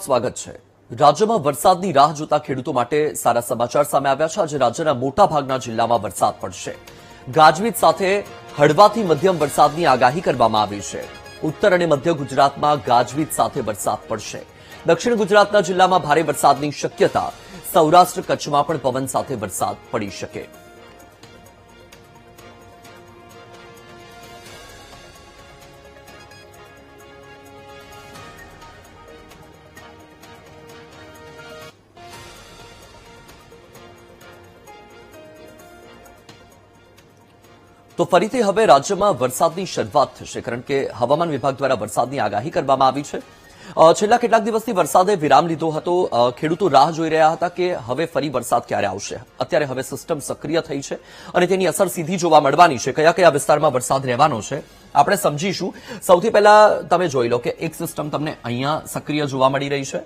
સ્વાગત છે। રાજ્યમાં વરસાદની રાહ જોતા ખેડૂતો માટે સારા સમાચાર સામે આવ્યા છે। આજે રાજ્યના મોટાભાગના જિલ્લામાં વરસાદ પડશે। ગાજવીજ સાથે હળવાથી મધ્યમ વરસાદની આગાહી કરવામાં આવી છે। ઉત્તર અને મધ્ય ગુજરાતમાં ગાજવીજ સાથે વરસાદ પડશે। દક્ષિણ ગુજરાતના જિલ્લામાં ભારે વરસાદની શક્યતા। સૌરાષ્ટ્ર કચ્છમાં પણ પવન સાથે વરસાદ પડી શકે। તો ફરીથી હવે રાજ્યમાં વરસાદની શરૂઆત થશે, કારણ કે હવામાન વિભાગ દ્વારા વરસાદની આગાહી કરવામાં આવી છે। છેલ્લા કેટલાક દિવસથી વરસાદે વિરામ લીધો હતો। ખેડૂતો રાહ જોઈ રહ્યા હતા કે હવે ફરી વરસાદ ક્યારે આવશે। અત્યારે હવે સિસ્ટમ સક્રિય થઈ છે અને તેની અસર સીધી જોવા મળવાની છે। કયા કયા વિસ્તારમાં વરસાદ રહેવાનો છે આપણે સમજીશું। સૌથી પહેલા તમે જોઈ લો કે એક સિસ્ટમ તમને અહીંયા સક્રિય જોવા મળી રહી છે,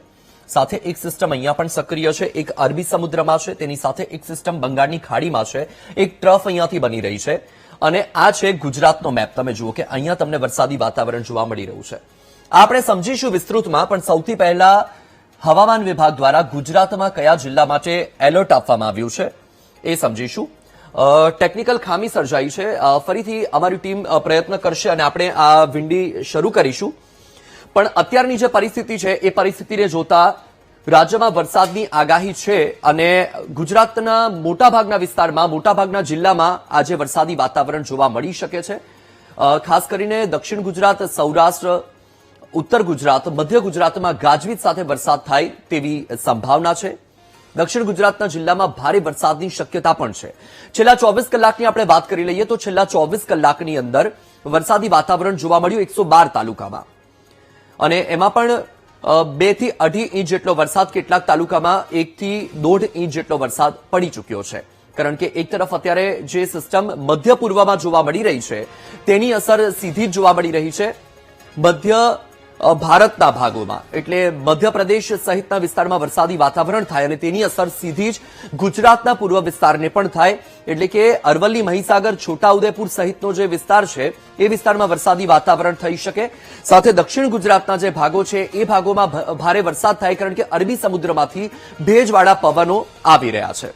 સાથે એક સિસ્ટમ અહીંયા પણ સક્રિય છે, એક અરબી સમુદ્રમાં છે, તેની સાથે એક સિસ્ટમ બંગાળની ખાડીમાં છે, એક ટ્રફ અહીંયાથી બની રહી છે અને આ છે ગુજરાતનો મેપ। તમે જુઓ કે અહીંયા તમને વરસાદી વાતાવરણ જોવા મળી રહ્યું છે। આપણે સમજીશું વિસ્તૃતમાં, પણ સૌથી પહેલા હવામાન વિભાગ દ્વારા ગુજરાતમાં કયા જિલ્લા માટે એલર્ટ આપવામાં આવ્યું છે એ સમજીશું। ટેકનિકલ ખામી સર્જાઈ છે, ફરીથી અમારી ટીમ પ્રયત્ન કરશે અને આપણે આ વિંડી શરૂ કરીશું। પણ અત્યારની જે પરિસ્થિતિ છે એ પરિસ્થિતિને જોતા રાજ્યમાં વરસાદની આગાહી છે અને ગુજરાતના મોટાભાગના વિસ્તારમાં, મોટાભાગના જિલ્લામાં આજે વરસાદી વાતાવરણ જોવા મળી શકે છે। ખાસ કરીને દક્ષિણ ગુજરાત, સૌરાષ્ટ્ર, ઉત્તર ગુજરાત, મધ્ય ગુજરાતમાં ગાજવીજ સાથે વરસાદ થાય તેવી સંભાવના છે। દક્ષિણ ગુજરાતના જિલ્લામાં ભારે વરસાદની શક્યતા પણ છે। છેલ્લા 24 કલાકની આપણે વાત કરી લઈએ તો છેલ્લા 24 કલાકની અંદર વરસાદી વાતાવરણ જોવા મળ્યું 112 તાલુકામાં અને એમાં પણ 2 થી 2.5 ઇંચ જેટલો વરસાદ, કેટલાક તાલુકામાં 1 થી 1.5 ઇંચ જેટલો વરસાદ પડી ચૂક્યો છે। કારણ કે એક તરફ અત્યારે જે સિસ્ટમ મધ્ય પૂર્વમાં જોવા મળી રહી છે તેની અસર સીધી જ જોવા મળી રહી છે મધ્ય ભારતના ભાગોમાં, એટલે મધ્યપ્રદેશ સહિતના વિસ્તારમાં વરસાદી વાતાવરણ થાય અને તેની અસર સીધી જ ગુજરાતના પૂર્વ વિસ્તારને પણ થાય। એટલે કે અરવલ્લી, મહીસાગર, છોટાઉદેપુર સહિતનો જે વિસ્તાર છે એ વિસ્તારમાં વરસાદી વાતાવરણ થઈ શકે। સાથે દક્ષિણ ગુજરાતના જે ભાગો છે એ ભાગોમાં ભારે વરસાદ થાય, કારણ કે અરબી સમુદ્રમાંથી ભેજવાળા પવનો આવી રહ્યા છે।